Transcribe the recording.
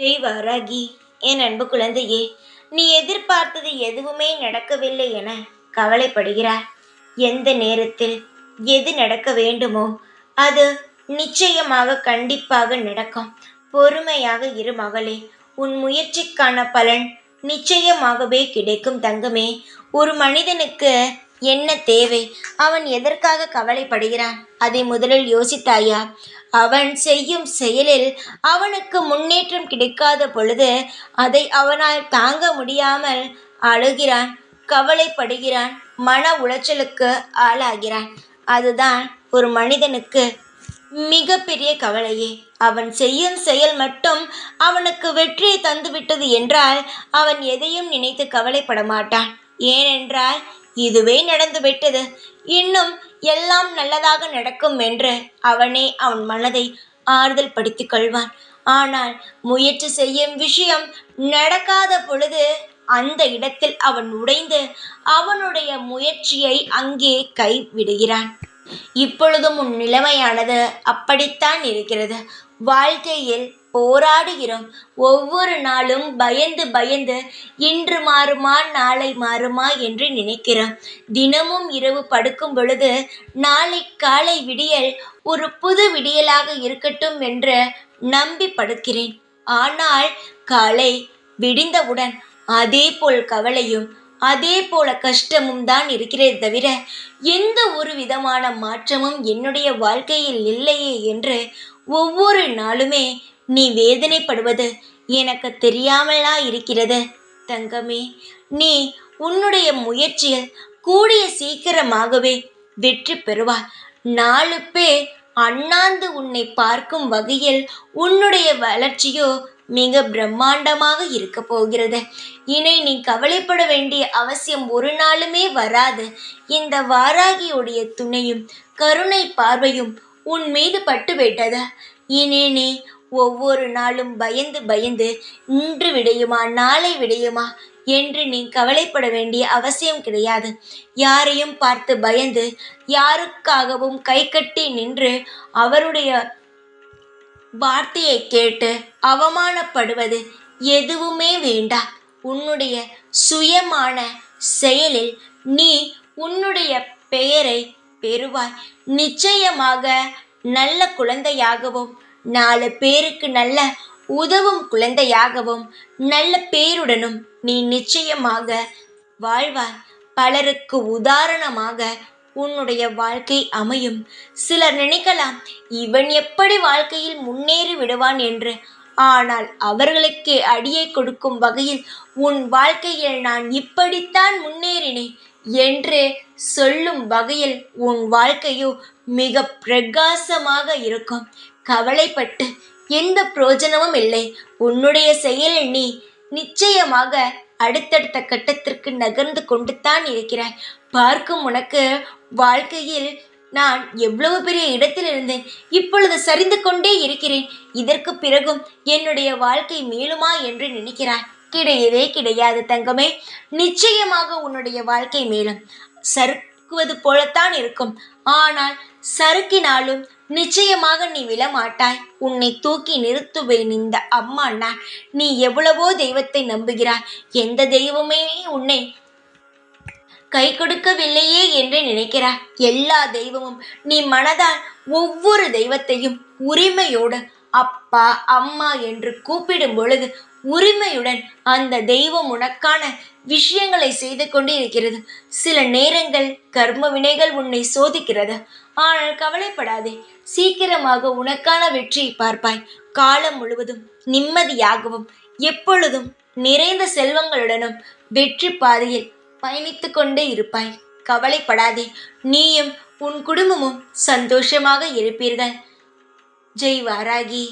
ஜெய் என் அன்பு குழந்தையே, நீ எதிர்பார்த்தது எதுவுமே நடக்கவில்லை என கவலைப்படுகிறாய். எந்த நேரத்தில் எது நடக்க வேண்டுமோ அது நிச்சயமாக கண்டிப்பாக நடக்கும். பொறுமையாக இரு மகளே. உன் முயற்சிக்கான பலன் நிச்சயமாகவே கிடைக்கும் தங்கமே. ஒரு மனிதனுக்கு என்ன தேவை? அவன் எதற்காக கவலைப்படுகிறான்? அதை முதலில் யோசித்தாயா? அவன் செய்யும் செயலில் அவனுக்கு முன்னேற்றம் கிடைக்காத பொழுது அதை அவனால் தாங்க முடியாமல் அழுகிறான், கவலைப்படுகிறான், மன உளைச்சலுக்கு ஆளாகிறான். அதுதான் ஒரு மனிதனுக்கு மிகப்பெரிய கவலையே. அவன் செய்யும் செயல் மட்டும் அவனுக்கு வெற்றியை தந்துவிட்டது என்றால் அவன் எதையும் நினைத்து கவலைப்பட மாட்டான். ஏனென்றால் இதுவே நடந்துவிட்டது, இன்னும் எல்லாம் நல்லதாக நடக்கும் என்று அவனே அவன் மனதை ஆறுதல் படுத்திக் கொள்வான். ஆனால் முயற்சி செய்யும் விஷயம் நடக்காத பொழுது அந்த இடத்தில் அவன் உடைந்து அவனுடைய முயற்சியை அங்கே கைவிடுகிறான். இப்பொழுதும் உன் நிலைமையானது அப்படித்தான் இருக்கிறது. வாழ்க்கையில் போராடுகிறோம். ஒவ்வொரு நாளும் பயந்து பயந்து இன்று மாறுமா நாளை மாறுமா என்று நினைக்கிறோம். தினமும் இரவு படுக்கும் பொழுது நாளை காலை விடியல் ஒரு புது விடியலாக இருக்கட்டும் என்று நம்பி படுக்கிறேன். ஆனால் காலை விடிந்தவுடன் அதே போல் கவலையும் அதே போல கஷ்டமும் தான் இருக்கிறதே தவிர எந்த ஒரு விதமான மாற்றமும் என்னுடைய வாழ்க்கையில் இல்லையே என்று ஒவ்வொரு நாளுமே நீ வேதனைப்படுவது எனக்கு தெரியாமலா இருக்கிறது தங்கமே. நீ உன்னுடைய முயற்சியில் கூடிய சீக்கிரமாகவே வெற்றி பெறுவாய். 4 பேர் அண்ணாந்து உன்னை பார்க்கும் வகையில் உன்னுடைய வளர்ச்சியோ மிக பிரம்மாண்டமாக இருக்க போகிறது. இனி நீ கவலைப்பட வேண்டிய அவசியம் ஒரு நாளுமே வராது. இந்த வாராகியுடைய துணையும் கருணை பார்வையும் உன் மீது பட்டுவிட்டது. இனி நீ ஒவ்வொரு நாளும் பயந்து பயந்து இன்று விடையுமா நாளை விடையுமா என்று நீ கவலைப்பட வேண்டிய அவசியம் கிடையாது. யாரையும் பார்த்து பயந்து யாருக்காகவும் கை கட்டி நின்று அவருடைய வார்த்தையை கேட்டு அவமானப்படுவது எதுவுமே வேண்டாம். உன்னுடைய சுயமான செயலில் நீ உன்னுடைய பெயரை பெறுவாய். நிச்சயமாக நல்ல குழந்தையாகவும் 4 பேருக்கு நல்ல உதவும் குழந்தையாகவும் நல்ல பேருடனும் நீ நிச்சயமாக வாழ்வாய். பலருக்கு உதாரணமாக உன்னுடைய வாழ்க்கை அமையும். சிலர் நினைக்கலாம், இவன் எப்படி வாழ்க்கையில் முன்னேறி விடுவான் என்று. ஆனால் அவர்களுக்கு அடியை கொடுக்கும் வகையில் உன் வாழ்க்கையில் நான் இப்படித்தான் முன்னேறினேன் என்று சொல்லும் வகையில் உன் வாழ்க்கையோ மிக பிரகாசமாக இருக்கும். கவலைப்பட்டு எந்த பிரயோஜனமும் இல்லை. உன்னுடைய செயலில் நீ நிச்சயமாக அடுத்தடுத்த கட்டத்திற்கு நகர்ந்து கொண்டு தான் இருக்கிறாய். பார்க்கும் உனக்கு வாழ்க்கையில் நான் எவ்வளவு பெரிய இடத்தில் இருந்தேன், இப்பொழுது சரிந்து கொண்டே இருக்கிறேன். இதற்கு பிறகும் என்னுடைய வாழ்க்கை மேலுமா என்று நினைக்கிறாய். கிடையவே கிடையாது தங்கமே. நிச்சயமாக உன்னுடைய வாழ்க்கை மேலும் சறுக்குவது போலத்தான் இருக்கும். ஆனால் சறுக்கினாலும் நிச்சயமாக நீ விழமாட்டாய். உன்னை தூக்கி நிறுத்துவேன் இந்த அம்மா நான். நீ எவ்வளவோ தெய்வத்தை நம்புகிறாய். எந்த தெய்வமே உன்னை கை கொடுக்கவில்லையே என்று நினைக்கிறாய். எல்லா தெய்வமும் நீ மனதால் ஒவ்வொரு தெய்வத்தையும் உரிமையோடு அப்பா அம்மா என்று கூப்பிடும் பொழுது உரிமையுடன் அந்த தெய்வம் உனக்கான விஷயங்களை செய்து கொண்டு இருக்கிறது. சில நேரங்கள் கர்ம வினைகள் உன்னை சோதிக்கிறது. ஆனால் கவலைப்படாதே, சீக்கிரமாக உனக்கான வெற்றியை பார்ப்பாய். காலம் முழுவதும் நிம்மதியாகவும் எப்பொழுதும் நிறைந்த செல்வங்களுடனும் வெற்றி பாதையில் பயணித்து கொண்டே இருப்பாய். கவலைப்படாதே, நீயும் உன் குடும்பமும் சந்தோஷமாக இருப்பீர்கள். ஜெய் வாராகி.